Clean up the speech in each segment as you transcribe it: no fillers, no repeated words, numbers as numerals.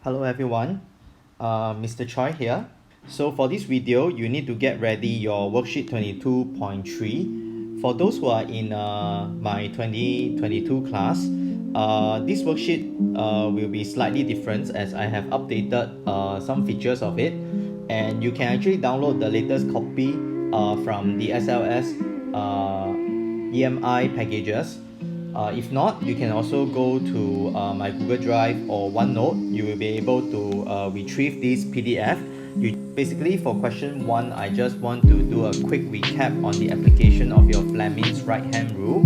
Hello everyone, Mr. Choi here. So for this video, you need to get ready your worksheet 22.3. For those who are in my 2022 class, this worksheet will be slightly different as I have updated some features of it, and you can actually download the latest copy from the SLS EMI packages. If not, you can also go to my Google Drive or OneNote. You will be able to retrieve this PDF. Basically, for question 1, I just want to do a quick recap on the application of your Fleming's right-hand rule.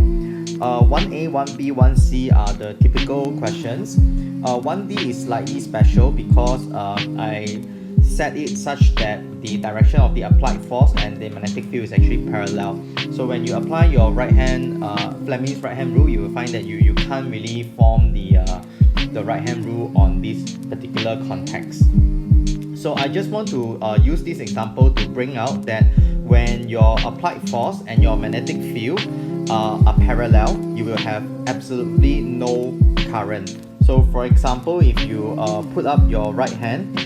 1A, 1B, 1C are the typical questions. 1D is slightly special because I set it such that the direction of the applied force and the magnetic field is actually parallel. So when you apply your Fleming's right-hand rule, you will find that you can't really form the right-hand rule on this particular context. So I just want to use this example to bring out that when your applied force and your magnetic field are parallel, you will have absolutely no current. So for example, if you put up your right hand,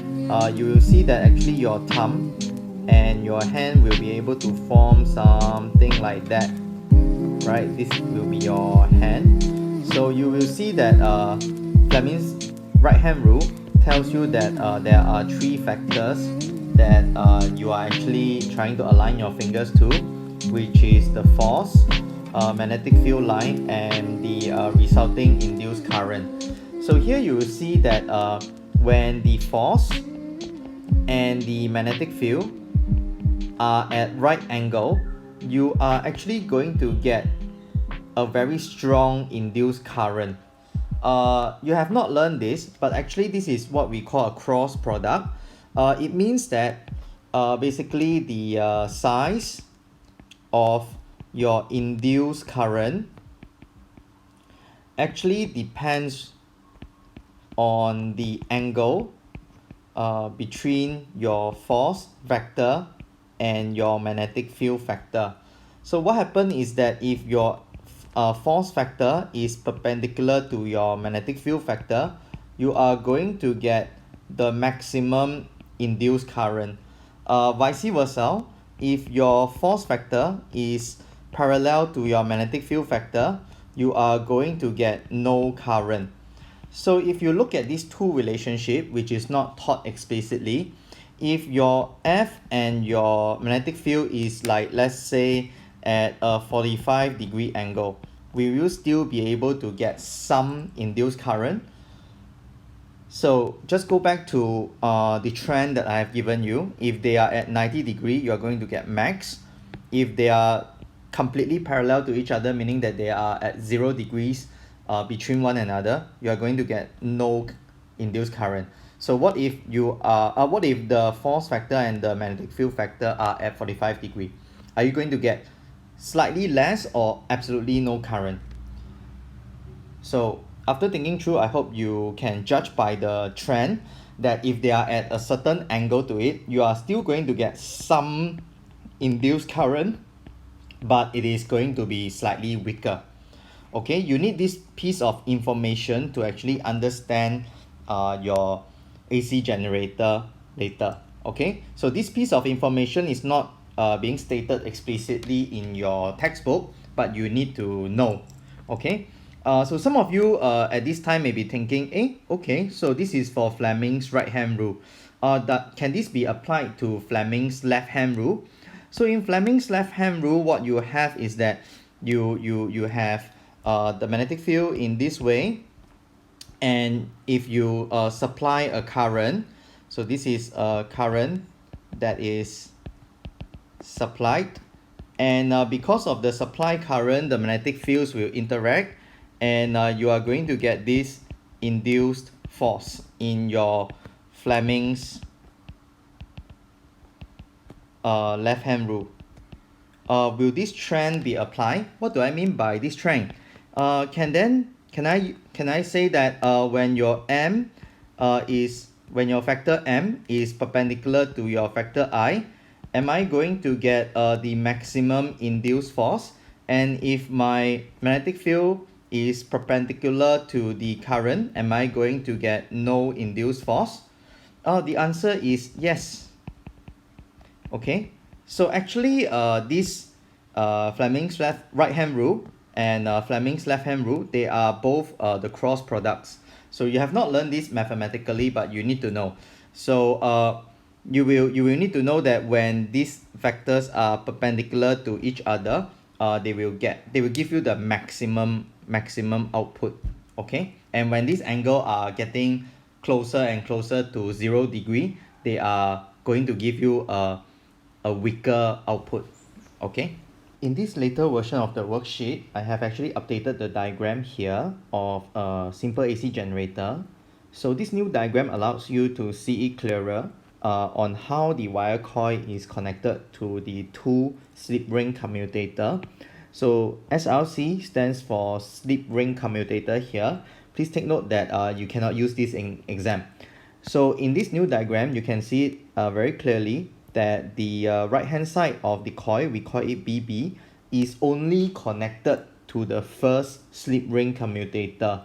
you will see that actually your thumb and your hand will be able to form something like that, right? This will be your hand. So you will see that Fleming's right hand rule tells you that there are 3 factors that you are actually trying to align your fingers to, which is the force, magnetic field line, and the resulting induced current. So here you will see that when the force and the magnetic field are at right angle, you are actually going to get a very strong induced current. You have not learned this, but actually this is what we call a cross product. It means that basically the size of your induced current actually depends on the angle between your force vector and your magnetic field vector. So what happens is that if your force vector is perpendicular to your magnetic field vector, you are going to get the maximum induced current. Vice versa, if your force vector is parallel to your magnetic field vector, you are going to get no current. So if you look at these two relationships, which is not taught explicitly, if your F and your magnetic field is like, let's say, at a 45-degree angle, we will still be able to get some induced current. So just go back to the trend that I have given you. If they are at 90 degrees, you are going to get max. If they are completely parallel to each other, meaning that they are at 0 degrees between one another, you are going to get no induced current. So what if the force factor and the magnetic field factor are at 45 degrees? Are you going to get slightly less or absolutely no current? So after thinking through, I hope you can judge by the trend that if they are at a certain angle to it, you are still going to get some induced current, but it is going to be slightly weaker. Okay, you need this piece of information to actually understand your AC generator later. Okay, so this piece of information is not being stated explicitly in your textbook, but you need to know. Okay, so some of you at this time may be thinking, okay, so this is for Fleming's right-hand rule. Can this be applied to Fleming's left-hand rule? So in Fleming's left-hand rule, what you have is that you have the magnetic field in this way, and if you supply a current, so this is a current that is supplied, and because of the supply current, the magnetic fields will interact, and you are going to get this induced force in your Fleming's left-hand rule. Will this trend be applied? What do I mean by this trend? Can I say that when your factor M is perpendicular to your factor I, am I going to get the maximum induced force? And if my magnetic field is perpendicular to the current, am I going to get no induced force? The answer is yes. Okay, so actually this Fleming's right hand rule and Fleming's left hand rule, they are both the cross products. So you have not learned this mathematically, but you need to know. So you will need to know that when these vectors are perpendicular to each other, they will give you the maximum output. Okay, and when these angles are getting closer and closer to 0 degree, they are going to give you a weaker output. Okay, in this later version of the worksheet, I have actually updated the diagram here of a simple AC generator. So this new diagram allows you to see it clearer on how the wire coil is connected to the two slip ring commutator. So SRC stands for slip ring commutator here. Please take note that you cannot use this in exam. So in this new diagram, you can see it very clearly that the right hand side of the coil, we call it BB, is only connected to the first slip ring commutator.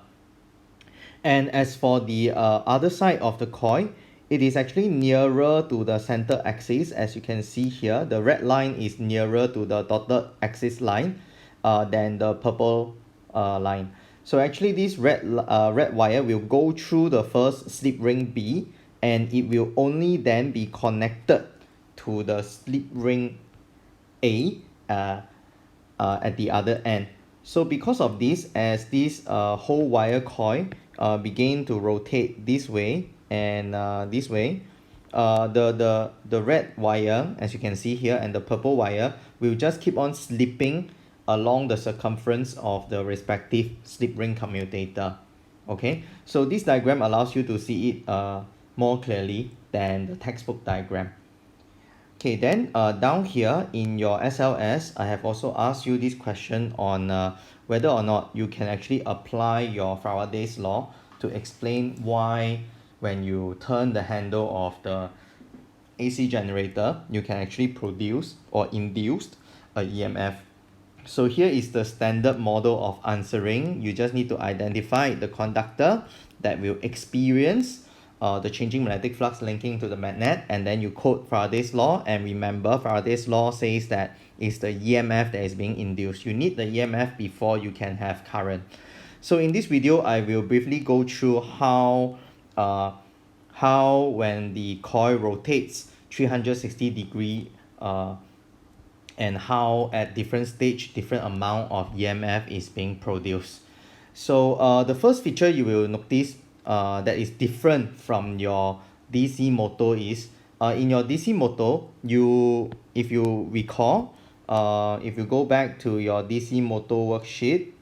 And as for the other side of the coil, it is actually nearer to the center axis. As you can see here, the red line is nearer to the dotted axis line than the purple line. So actually this red wire will go through the first slip ring B, and it will only then be connected to the slip ring A at the other end. So because of this, as this whole wire coil begin to rotate this way and this way, the red wire, as you can see here, and the purple wire will just keep on slipping along the circumference of the respective slip ring commutator. Okay, so this diagram allows you to see it more clearly than the textbook diagram. Okay, then down here in your SLS, I have also asked you this question on whether or not you can actually apply your Faraday's law to explain why when you turn the handle of the AC generator, you can actually produce or induce a EMF. So here is the standard model of answering. You just need to identify the conductor that will experience the changing magnetic flux linking to the magnet, and then you quote Faraday's law, and remember Faraday's law says that it's the EMF that is being induced. You need the EMF before you can have current. So in this video, I will briefly go through how when the coil rotates 360 degree and how at different stage different amount of EMF is being produced. So the first feature you will notice that is different from your DC motor is in your DC motor, if you recall, if you go back to your DC motor worksheet,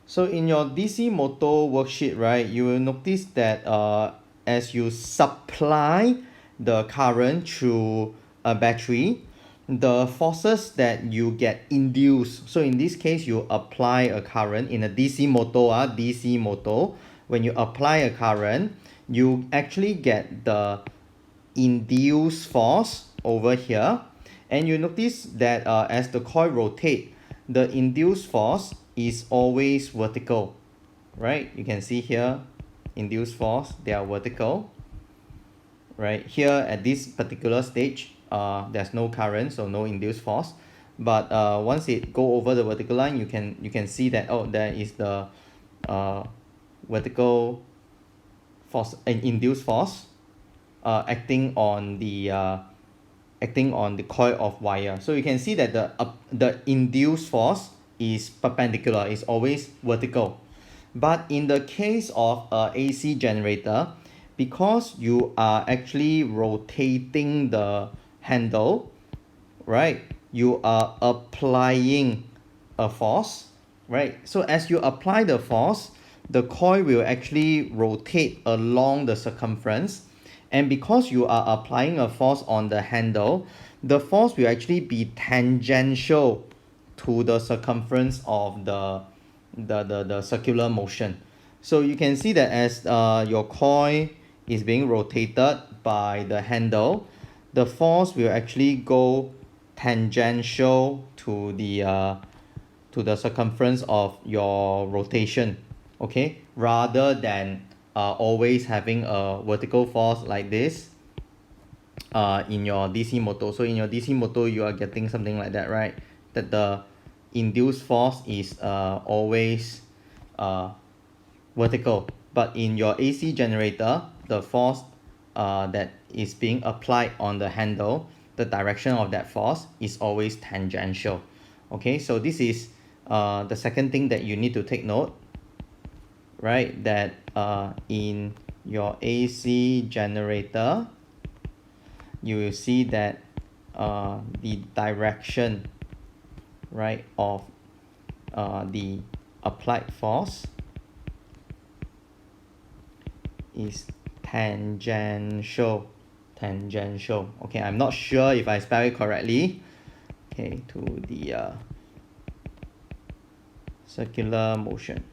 so in your DC motor worksheet, right, you will notice that as you supply the current through a battery, the forces that you get induced, so in this case you apply a current in a DC motor, when you apply a current, you actually get the induced force over here, and you notice that as the coil rotate, the induced force is always vertical, right? You can see here induced force, they are vertical. Right here at this particular stage, there's no current, so no induced force, but once it go over the vertical line, you can see that there is the vertical force and induced force acting on the coil of wire. So you can see that the induced force is perpendicular, is always vertical. But in the case of a AC generator, because you are actually rotating the handle, right, you are applying a force, right? So as you apply the force, the coil will actually rotate along the circumference, and because you are applying a force on the handle, the force will actually be tangential to the circumference of the circular motion. So you can see that as your coil is being rotated by the handle, the force will actually go tangential to the to the circumference of your rotation, okay, rather than always having a vertical force like this in your DC motor. So in your DC motor, you are getting something like that, right? That the induced force is always vertical, but in your AC generator, the force that is being applied on the handle, the direction of that force is always tangential. Okay, so this is the second thing that you need to take note, right? That in your AC generator, you will see that the direction, right, of the applied force is tangential. Okay, I'm not sure if I spell it correctly. Okay, to the circular motion.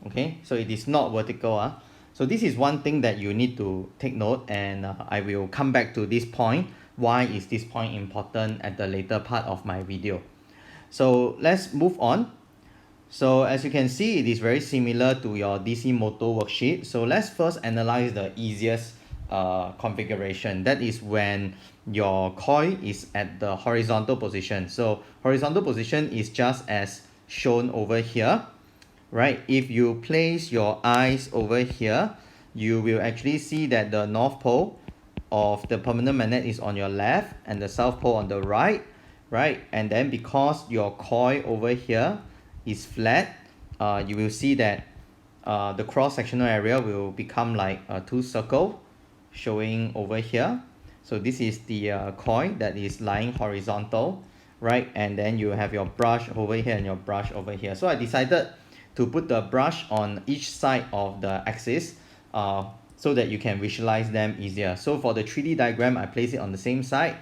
Okay, so it is not vertical. So this is one thing that you need to take note, and I will come back to this point. Why is this point important at the later part of my video? So let's move on. So as you can see, it is very similar to your DC motor worksheet. So let's first analyze the easiest configuration. That is when your coil is at the horizontal position. So horizontal position is just as shown over here, right? If you place your eyes over here, you will actually see that the north pole of the permanent magnet is on your left and the south pole on the right, right? And then because your coil over here is flat, you will see that the cross-sectional area will become like two circles showing over here. So this is the coil that is lying horizontal, right? And then you have your brush over here and your brush over here. So I decided to put the brush on each side of the axis so that you can visualize them easier. So for the 3D diagram, I place it on the same side,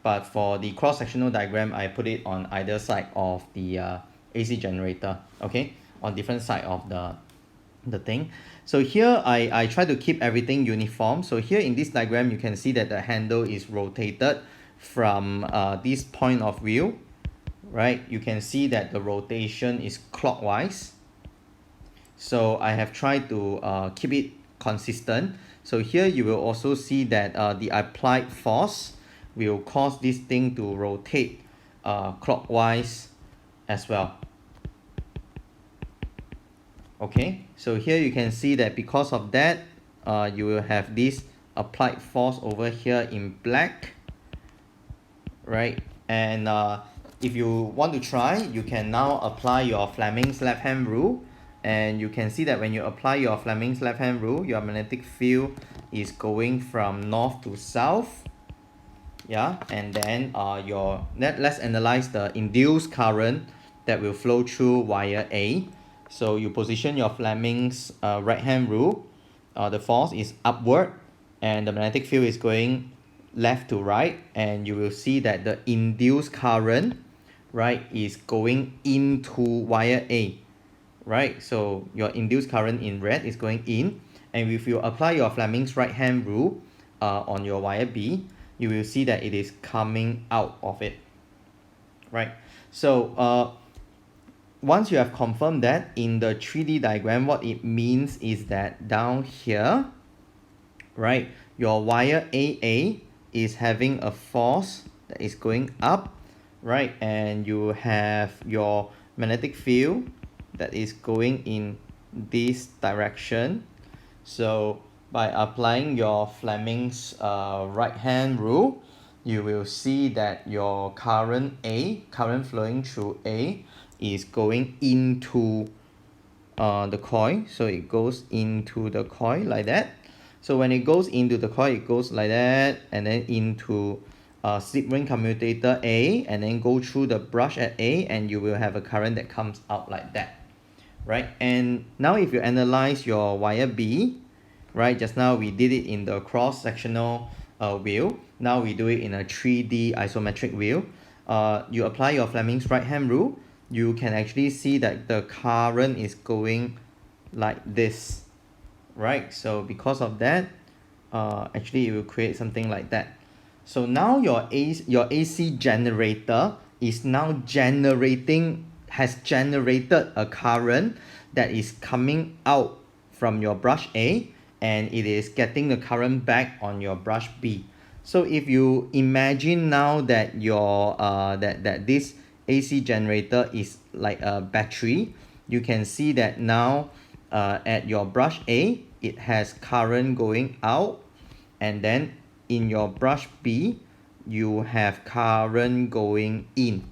but for the cross-sectional diagram, I put it on either side of the AC generator, okay, on different side of the thing. So here I try to keep everything uniform. So here in this diagram, you can see that the handle is rotated from this point of view, right? You can see that the rotation is clockwise. So I have tried to keep it consistent. So here you will also see that the applied force will cause this thing to rotate clockwise as well. Okay, so here you can see that because of that, you will have this applied force over here in black, right? And if you want to try, you can now apply your Fleming's left hand rule, and you can see that when you apply your Fleming's left hand rule, your magnetic field is going from north to south. Yeah, and then let's analyze the induced current that will flow through wire A. So you position your Fleming's right hand rule, the force is upward and the magnetic field is going left to right, and you will see that the induced current, right, is going into wire A, right? So your induced current in red is going in, and if you apply your Fleming's right hand rule on your wire B, you will see that it is coming out of it, right? So once you have confirmed that in the 3D diagram, what it means is that down here, right, your wire AA is having a force that is going up, right? And you have your magnetic field that is going in this direction. So by applying your Fleming's right hand rule, you will see that your current flowing through A is going into the coil. So it goes into the coil like that. So when it goes into the coil, it goes like that, and then into slip ring commutator A, and then go through the brush at A, and you will have a current that comes out like that, right? And now if you analyze your wire B, right, just now we did it in the cross-sectional wheel. Now we do it in a 3D isometric wheel. You apply your Fleming's right hand rule, you can actually see that the current is going like this, right? So because of that, actually it will create something like that. So now your AC generator is now has generated a current that is coming out from your brush A, and it is getting the current back on your brush B. So if you imagine now that your that this AC generator is like a battery, you can see that now at your brush A, it has current going out, and then in your brush B, you have current going in.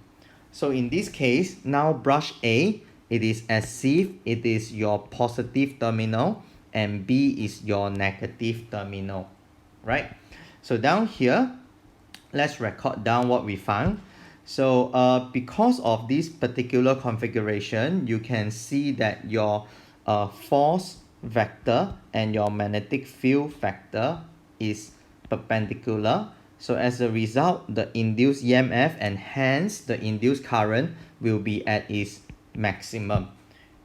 So in this case, now brush A, it is as if it is your positive terminal and B is your negative terminal, right? So down here, let's record down what we found. So because of this particular configuration, you can see that your force vector and your magnetic field vector is perpendicular. So as a result, the induced EMF and hence the induced current will be at its maximum,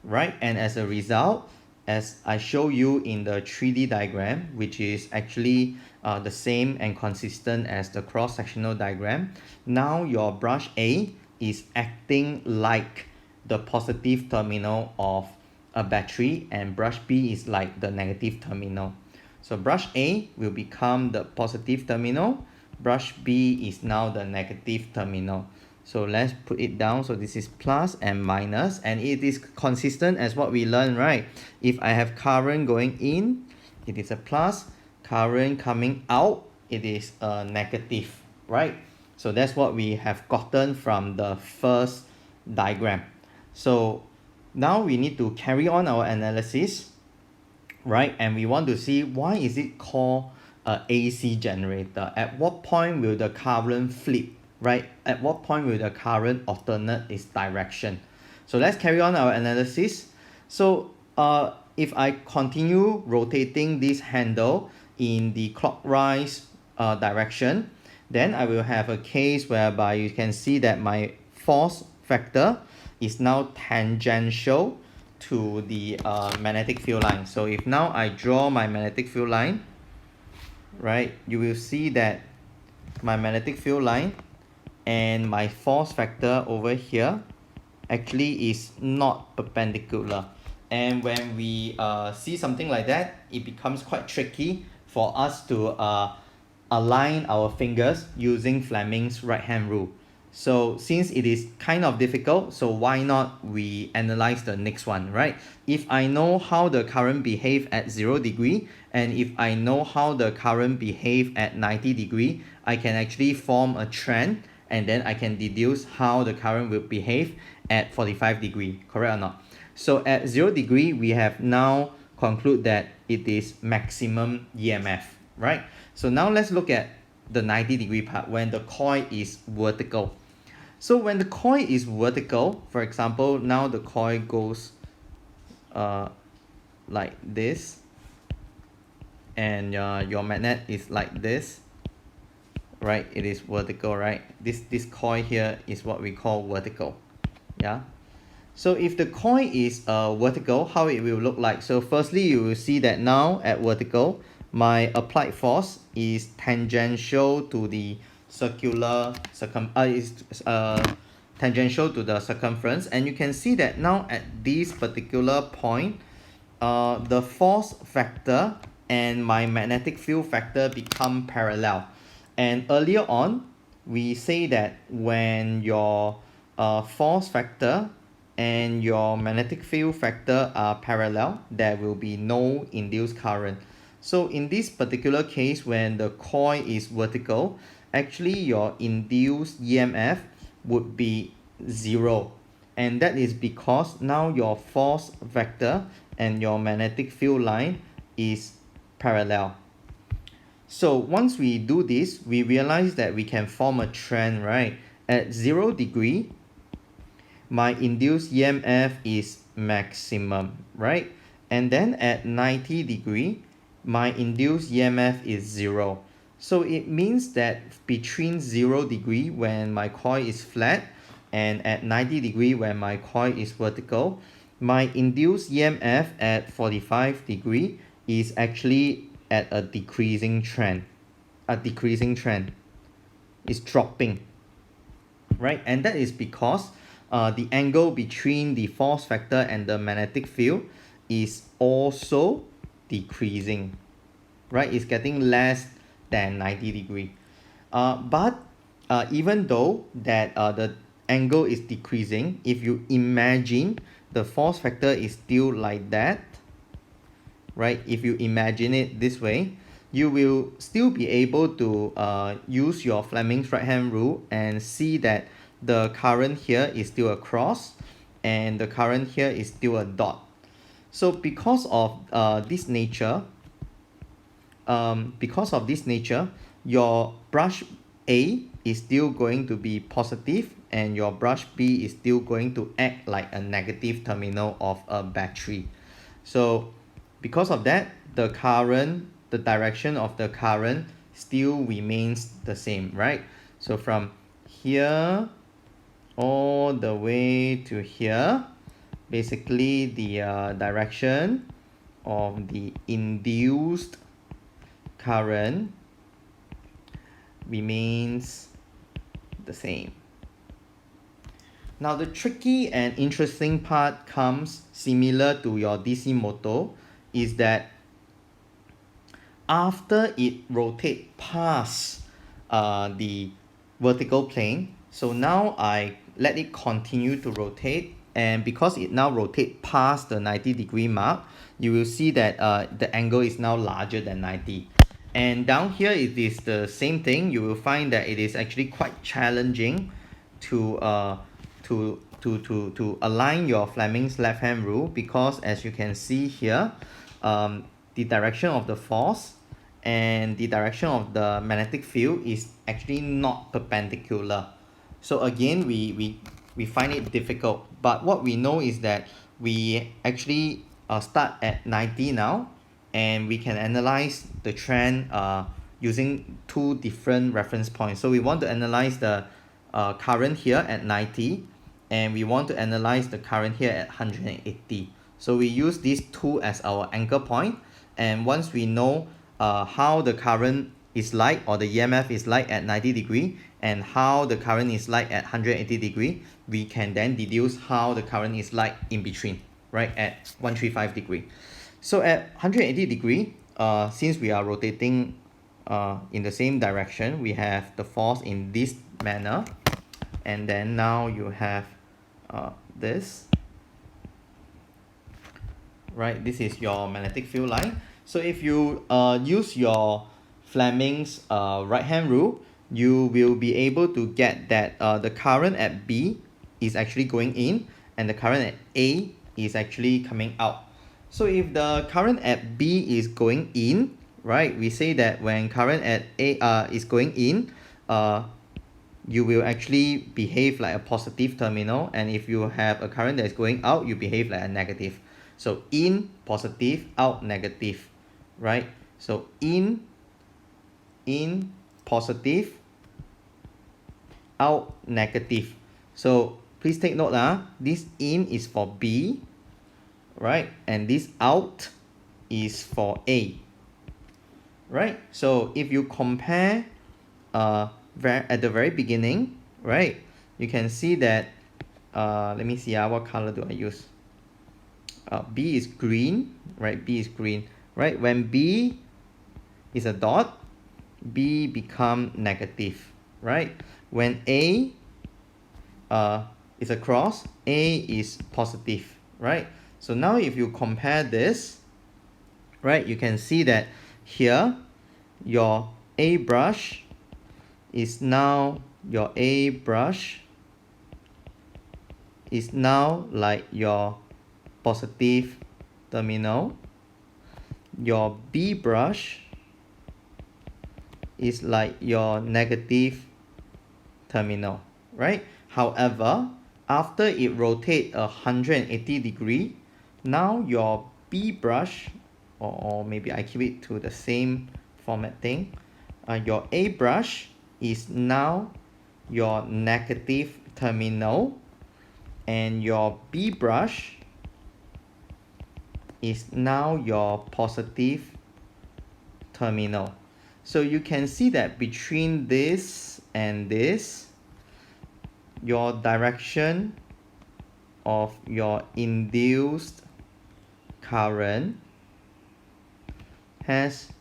right? And as a result, as I show you in the 3D diagram, which is actually the same and consistent as the cross-sectional diagram, now your brush A is acting like the positive terminal of a battery and brush B is like the negative terminal. So brush A will become the positive terminal, brush B is now the negative terminal. So let's put it down. So this is plus and minus, and it is consistent as what we learned, right? If I have current going in, it is a plus, current coming out, it is a negative, right? So that's what we have gotten from the first diagram. So now we need to carry on our analysis, right? And we want to see why is it called a AC generator? At what point will the current flip, right? At what point will the current alternate its direction? So let's carry on our analysis. So if I continue rotating this handle in the clockwise direction, then I will have a case whereby you can see that my force vector is now tangential to the magnetic field line. So if now I draw my magnetic field line, right, you will see that my magnetic field line and my force vector over here actually is not perpendicular. And when we see something like that, it becomes quite tricky for us to align our fingers using Fleming's right hand rule. So since it is kind of difficult, so why not we analyze the next one, right? If I know how the current behave at 0 degree, and if I know how the current behave at 90 degree, I can actually form a trend, and then I can deduce how the current will behave at 45 degree, correct or not? So at 0 degree, we have now conclude that it is maximum EMF, right? So now let's look at the 90 degree part when the coil is vertical. So when the coil is vertical, for example, now the coil goes like this, and your magnet is like this, right? It is vertical, right? This coil here is what we call vertical, yeah? So if the coil is vertical, how it will look like? So firstly, you will see that now at vertical, my applied force is tangential to the tangential to the circumference, and you can see that now at this particular point, the force vector and my magnetic field vector become parallel. And earlier on, we say that when your force vector and your magnetic field vector are parallel, there will be no induced current. So in this particular case, when the coil is vertical, actually your induced EMF would be 0. And that is because now your force vector and your magnetic field line is parallel. So once we do this, we realize that we can form a trend, right? At 0 degree, my induced EMF is maximum, right? And then at 90 degree, my induced EMF is 0. So it means that between 0 degree when my coil is flat and at 90 degree when my coil is vertical, my induced EMF at 45 degree is actually at a decreasing trend. It's dropping. right? And that is because the angle between the force vector and the magnetic field is also decreasing, right? It's getting less than 90 degree. But even though that the angle is decreasing, if you imagine the force vector is still like that, right? If you imagine it this way, you will still be able to use your Fleming's right hand rule and see that the current here is still a cross and the current here is still a dot. So because of this nature, your brush A is still going to be positive and your brush B is still going to act like a negative terminal of a battery. So because of that, the direction of the current still remains the same, right? So from here all the way to here, basically the direction of the induced current remains the same. Now the tricky and interesting part comes similar to your DC motor, is that after it rotates past the vertical plane, so now I let it continue to rotate, and because it now rotates past the 90 degree mark, you will see that the angle is now larger than 90. And down here it is the same thing. You will find that it is actually quite challenging to align your Fleming's left hand rule, because as you can see here, the direction of the force and the direction of the magnetic field is actually not perpendicular. So again, we find it difficult, but what we know is that we actually start at 90 now, and we can analyze the trend using two different reference points. So we want to analyze the current here at 90, and we want to analyze the current here at 180. So we use these two as our anchor point, and once we know how the current is like, or the EMF is like at 90 degree, and how the current is like at 180 degree, we can then deduce how the current is like in between, right, at 135 degree. So at 180 degree, since we are rotating in the same direction, we have the force in this manner, and then now you have this, right? This is your magnetic field line. So if you use your Fleming's right hand rule, you will be able to get that the current at B is actually going in, and the current at A is actually coming out. So if the current at B is going in, right, we say that when current at A is going in, you will actually behave like a positive terminal, and if you have a current that is going out, you behave like a negative. So in positive, out negative, right? So in positive, out negative. So please take note, this in is for B, right? And this out is for A, right? So if you compare at the very beginning, right, you can see that let me see what color do I use. B is green, right? B is green, right? When B is a dot, B become negative, right? When A is a cross, A is positive, right? So now if you compare this, right, you can see that here your A brush is now like your positive terminal. Your B brush is like your negative terminal, right? However, after it rotates 180 degree, now your B brush, or maybe I keep it to the same formatting, your A brush is now your negative terminal, and your B brush is now your positive terminal. So you can see that between this and this, your direction of your induced current has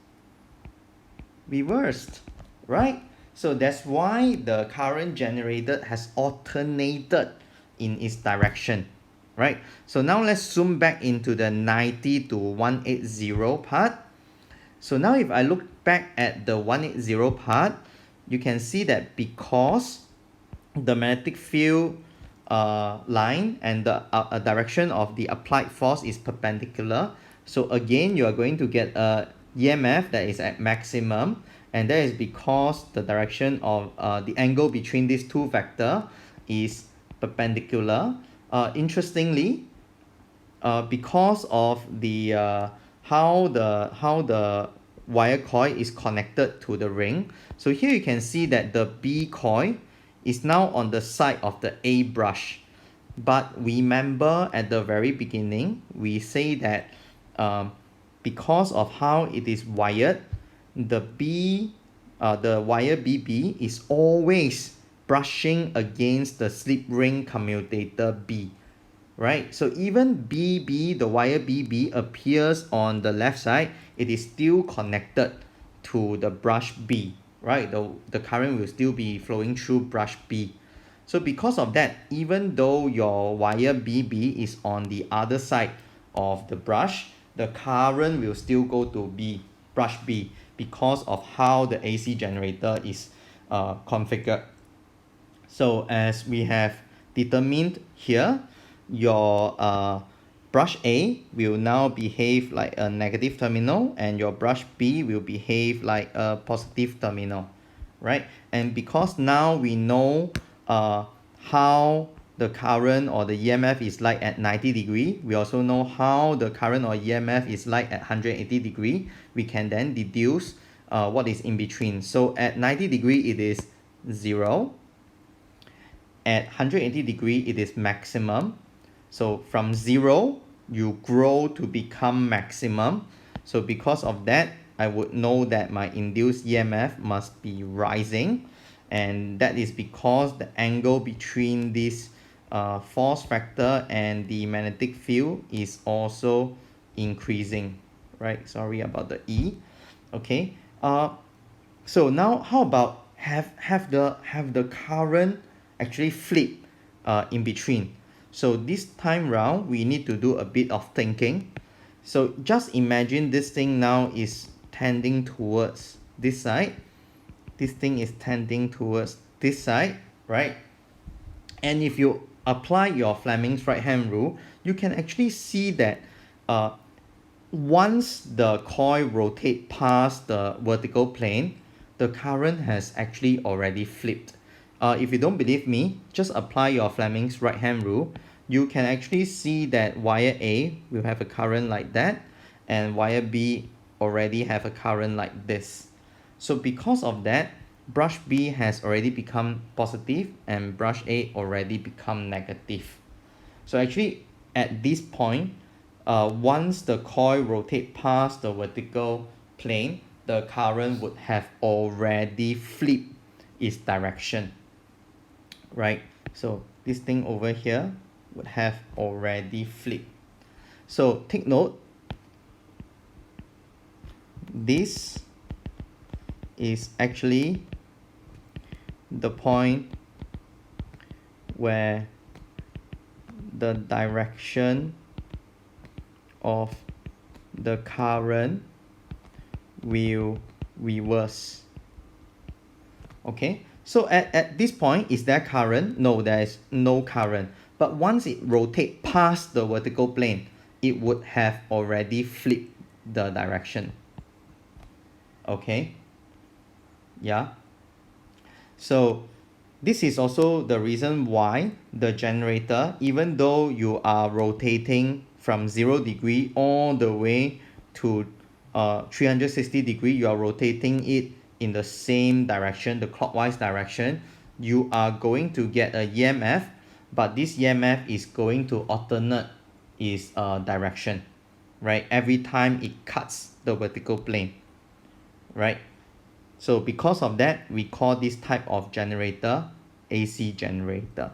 reversed, right? So that's why the current generated has alternated in its direction, right? So now let's zoom back into the 90 to 180 part. So now if I look back at the 180 part, you can see that because the magnetic field line and the direction of the applied force is perpendicular, so again you are going to get a EMF that is at maximum, and that is because the direction of the angle between these two vectors is perpendicular. Interestingly, because of the how the wire coil is connected to the ring, so here you can see that the B coil is now on the side of the A brush. But remember at the very beginning we say that because of how it is wired, the wire BB is always brushing against the slip ring commutator B, right? So even BB, the wire BB appears on the left side, it is still connected to the brush B, right? The current will still be flowing through brush B. So because of that, even though your wire BB is on the other side of the brush, the current will still go to brush B, because of how the AC generator is configured. So as we have determined here, your brush A will now behave like a negative terminal, and your brush B will behave like a positive terminal, right? And because now we know how the current or the EMF is like at 90 degree, we also know how the current or EMF is like at 180 degree. We can then deduce what is in between. So at 90 degree it is 0. At 180 degree it is maximum. So from 0 you grow to become maximum. So because of that, I would know that my induced EMF must be rising, and that is because the angle between this force factor and the magnetic field is also increasing, right? Sorry about the E. Okay, so now how about have the current actually flip in between. So this time round we need to do a bit of thinking. So just imagine this thing now is tending towards this side, this thing is tending towards this side, right? And if you apply your Fleming's right hand rule, you can actually see that once the coil rotates past the vertical plane, the current has actually already flipped. If you don't believe me, just apply your Fleming's right hand rule. You can actually see that wire A will have a current like that, and wire B already have a current like this. So because of that, brush B has already become positive and brush A already become negative. So actually at this point, once the coil rotates past the vertical plane, the current would have already flipped its direction, right? So this thing over here would have already flipped. So take note, this is actually the point where the direction of the current will reverse. Okay, so at this point, is there current? No, there is no current. But once it rotates past the vertical plane, it would have already flipped the direction. Okay, yeah. So this is also the reason why the generator, even though you are rotating from 0 degree all the way to 360 degree, you are rotating it in the same direction, the clockwise direction, you are going to get a EMF, but this EMF is going to alternate its direction, right? Every time it cuts the vertical plane, right? So because of that, we call this type of generator AC generator.